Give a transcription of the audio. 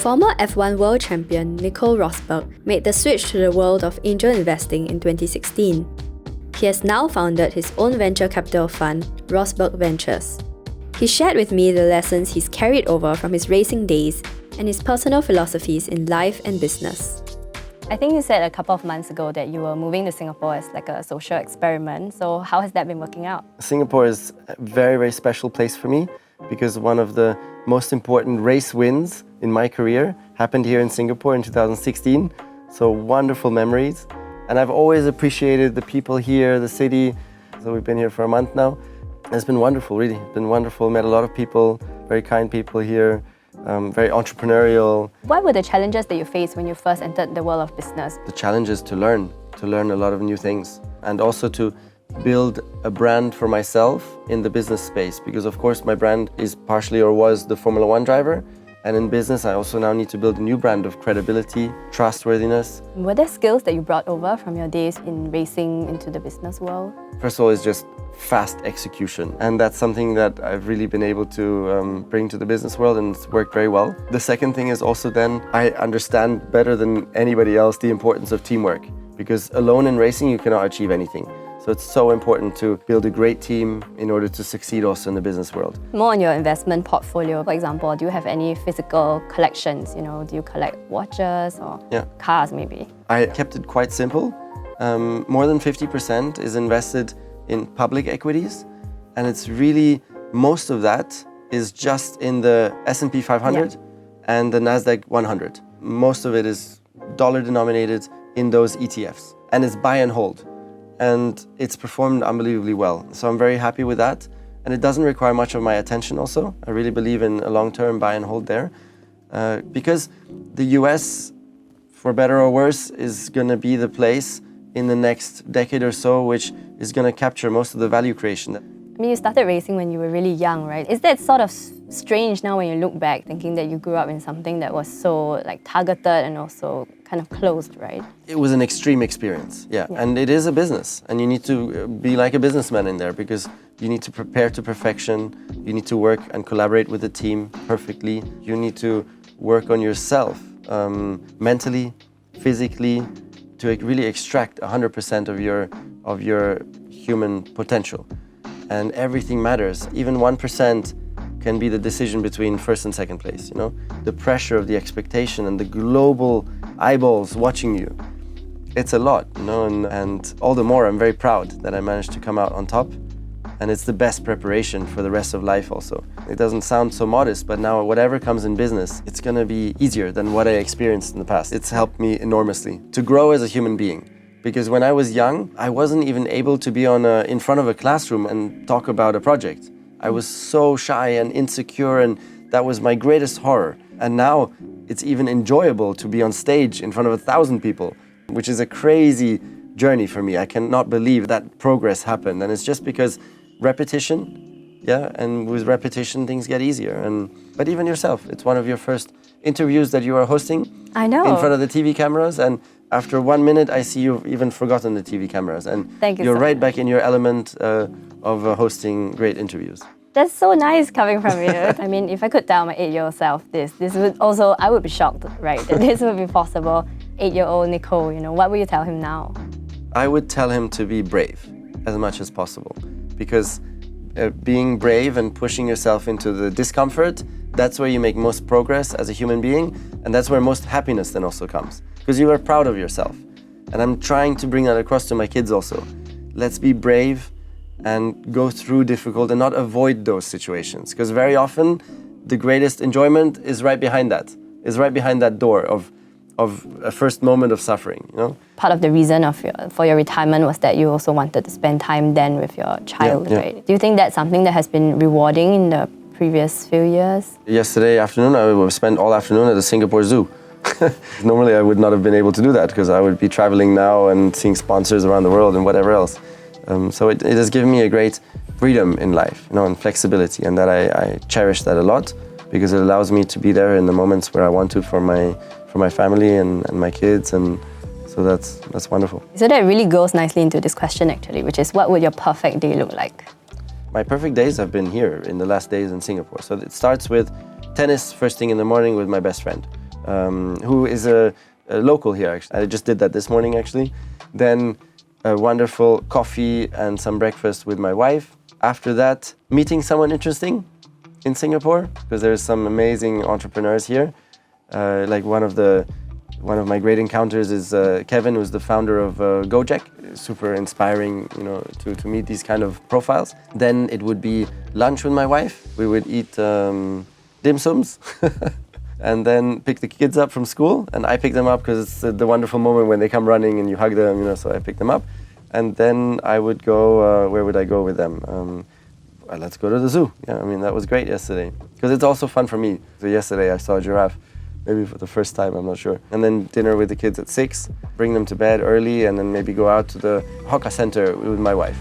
Former F1 world champion Nico Rosberg made the switch to the world of angel investing in 2016. He has now founded his own venture capital fund, Rosberg Ventures. He shared with me the lessons he's carried over from his racing days and his personal philosophies in life and business. I think you said a couple of months ago that you were moving to Singapore as like a social experiment. So how has that been working out? Singapore is a very, very special place for me because one of the most important race wins in my career happened here in Singapore in 2016. So wonderful memories. And I've always appreciated the people here, the city. So we've been here for a month now. It's been wonderful, really. It's been wonderful. Met a lot of people, very kind people here, very entrepreneurial. What were the challenges that you faced when you first entered the world of business? The challenge is to learn a lot of new things and also to build a brand for myself in the business space, because of course my brand is partially or was the Formula One driver, and in business I also now need to build a new brand of credibility, trustworthiness. Were there skills that you brought over from your days in racing into the business world? First of all, it's just fast execution, and that's something that I've really been able to bring to the business world, and it's worked very well. The second thing is also then I understand better than anybody else the importance of teamwork, because alone in racing you cannot achieve anything. So it's so important to build a great team in order to succeed also in the business world. More on your investment portfolio, for example, do you have any physical collections? Do you collect watches or cars maybe? I kept it quite simple. More than 50% is invested in public equities, and it's really, most of that is just in the S&P 500 and the Nasdaq 100. Most of it is dollar denominated in those ETFs, and it's buy and hold. And it's performed unbelievably well. So I'm very happy with that. And it doesn't require much of my attention also. I really believe in a long-term buy and hold there. Because the US, for better or worse, is going to be the place in the next decade or so which is going to capture most of the value creation. I mean, you started racing when you were really young, right? Is that sort of strange now when you look back, thinking that you grew up in something that was so targeted and also kind of closed, right? It was an extreme experience, yeah. And it is a business, and you need to be like a businessman in there, because you need to prepare to perfection, you need to work and collaborate with the team perfectly, you need to work on yourself mentally, physically, to really extract 100% of your human potential. And everything matters. Even 1% can be the decision between first and second place, The pressure of the expectation and the global eyeballs watching you. It's a lot, and all the more I'm very proud that I managed to come out on top. And it's the best preparation for the rest of life also. It doesn't sound so modest, but now whatever comes in business, it's gonna be easier than what I experienced in the past. It's helped me enormously to grow as a human being. Because when I was young, I wasn't even able to be in front of a classroom and talk about a project. I was so shy and insecure, and that was my greatest horror. And now it's even enjoyable to be on stage in front of 1,000 people, which is a crazy journey for me. I cannot believe that progress happened. And it's just because repetition, and with repetition things get easier. But even yourself, it's one of your first interviews that you are hosting. I know. In front of the TV cameras, and after 1 minute, I see you've even forgotten the TV cameras, and you're right back in your element of hosting great interviews. That's so nice coming from you. I mean, if I could tell my 8-year-old self this would also, I would be shocked, right? That this would be possible. 8-year-old Nico, what would you tell him now? I would tell him to be brave as much as possible, because being brave and pushing yourself into the discomfort, that's where you make most progress as a human being, and that's where most happiness then also comes. Because you are proud of yourself. And I'm trying to bring that across to my kids also. Let's be brave and go through difficult and not avoid those situations. Because very often, the greatest enjoyment is right behind that door of a first moment of suffering, Part of the reason for your retirement was that you also wanted to spend time then with your child, right? Do you think that's something that has been rewarding in the previous few years? Yesterday afternoon, I spent all afternoon at the Singapore Zoo. Normally I would not have been able to do that because I would be traveling now and seeing sponsors around the world and whatever else. So it has given me a great freedom in life, and flexibility, and that I cherish that a lot, because it allows me to be there in the moments where I want to for my family and my kids, and so that's wonderful. So that really goes nicely into this question actually, which is, what would your perfect day look like? My perfect days have been here in the last days in Singapore. So it starts with tennis first thing in the morning with my best friend. who is a local here, actually. I just did that this morning, actually. Then a wonderful coffee and some breakfast with my wife. After that, meeting someone interesting in Singapore, because there's some amazing entrepreneurs here. Like one of my great encounters is Kevin, who's the founder of Gojek. Super inspiring, to meet these kind of profiles. Then it would be lunch with my wife. We would eat dim sums. And then pick the kids up from school, and I pick them up because it's the wonderful moment when they come running and you hug them, so I pick them up. And then I would go, where would I go with them? Let's go to the zoo. Yeah, that was great yesterday. Because it's also fun for me. So yesterday I saw a giraffe, maybe for the first time, I'm not sure. And then dinner with the kids at 6, bring them to bed early, and then maybe go out to the Hawker Center with my wife.